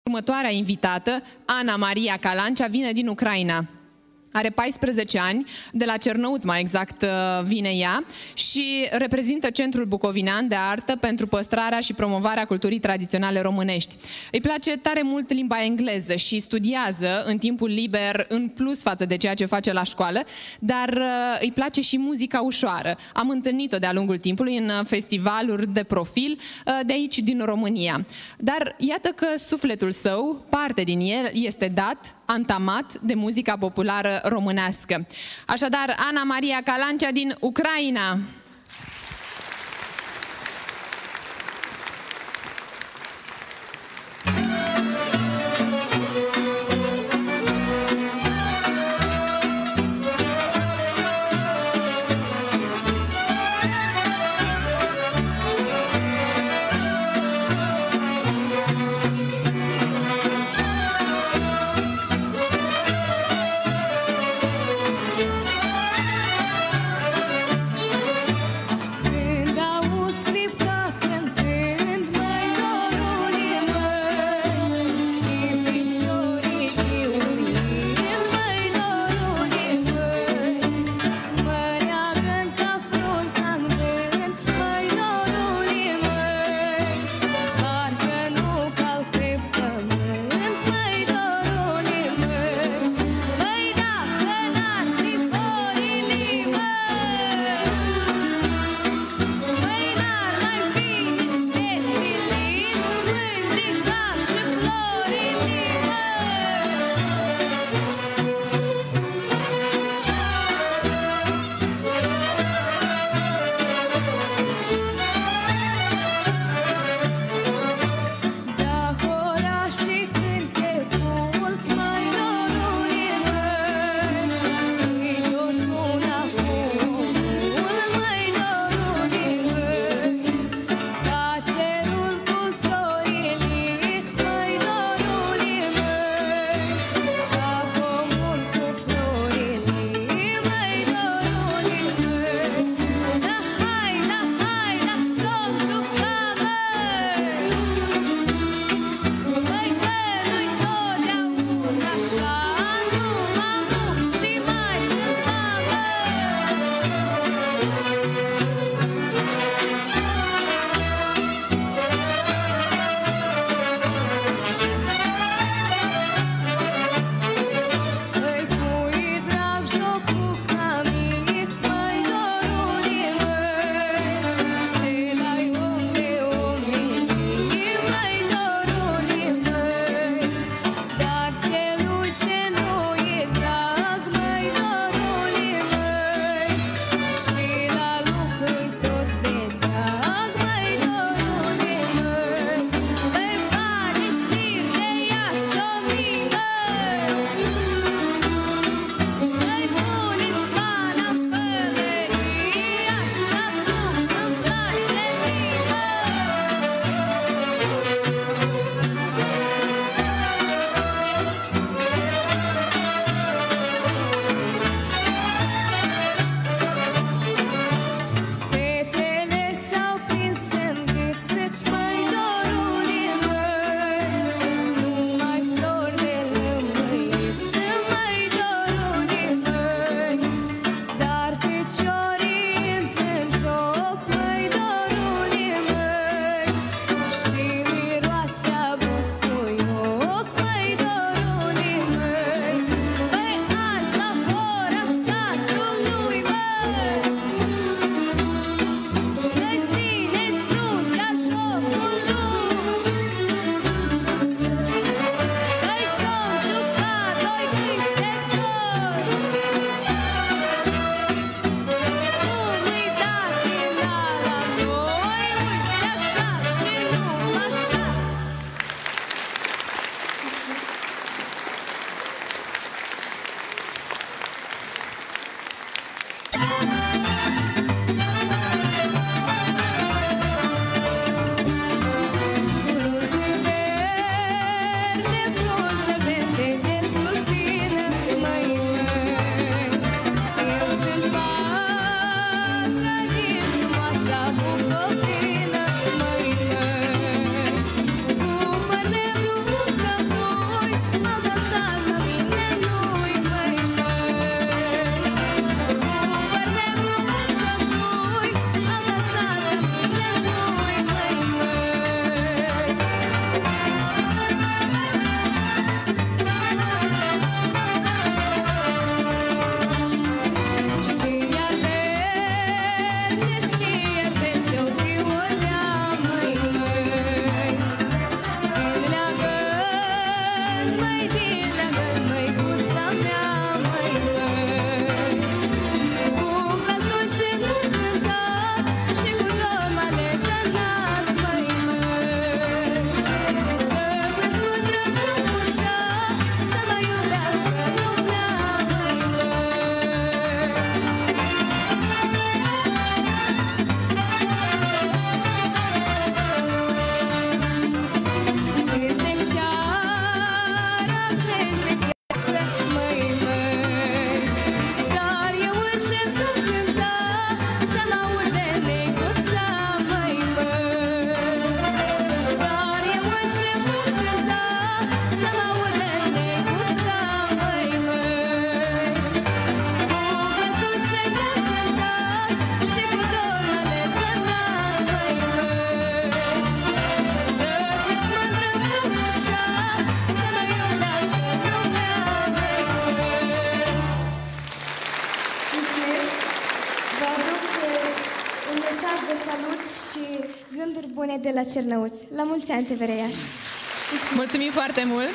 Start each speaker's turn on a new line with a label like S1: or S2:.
S1: Următoarea invitată, Ana Maria Calancea, vine din Ucraina. Are 14 ani, de la Cernăuți mai exact vine ea și reprezintă Centrul Bucovinean de Artă pentru păstrarea și promovarea culturii tradiționale românești. Îi place tare mult limba engleză și studiază în timpul liber în plus față de ceea ce face la școală, dar îi place și muzica ușoară. Am întâlnit-o de-a lungul timpului în festivaluri de profil de aici din România. Dar iată că sufletul său, parte din el, este dat, antamat de muzica populară românească. Așadar, Ana Maria Calancea din Ucraina.
S2: bune de la Cernăuți. La mulți ani, TVR Iași!
S1: Mulțumim foarte mult!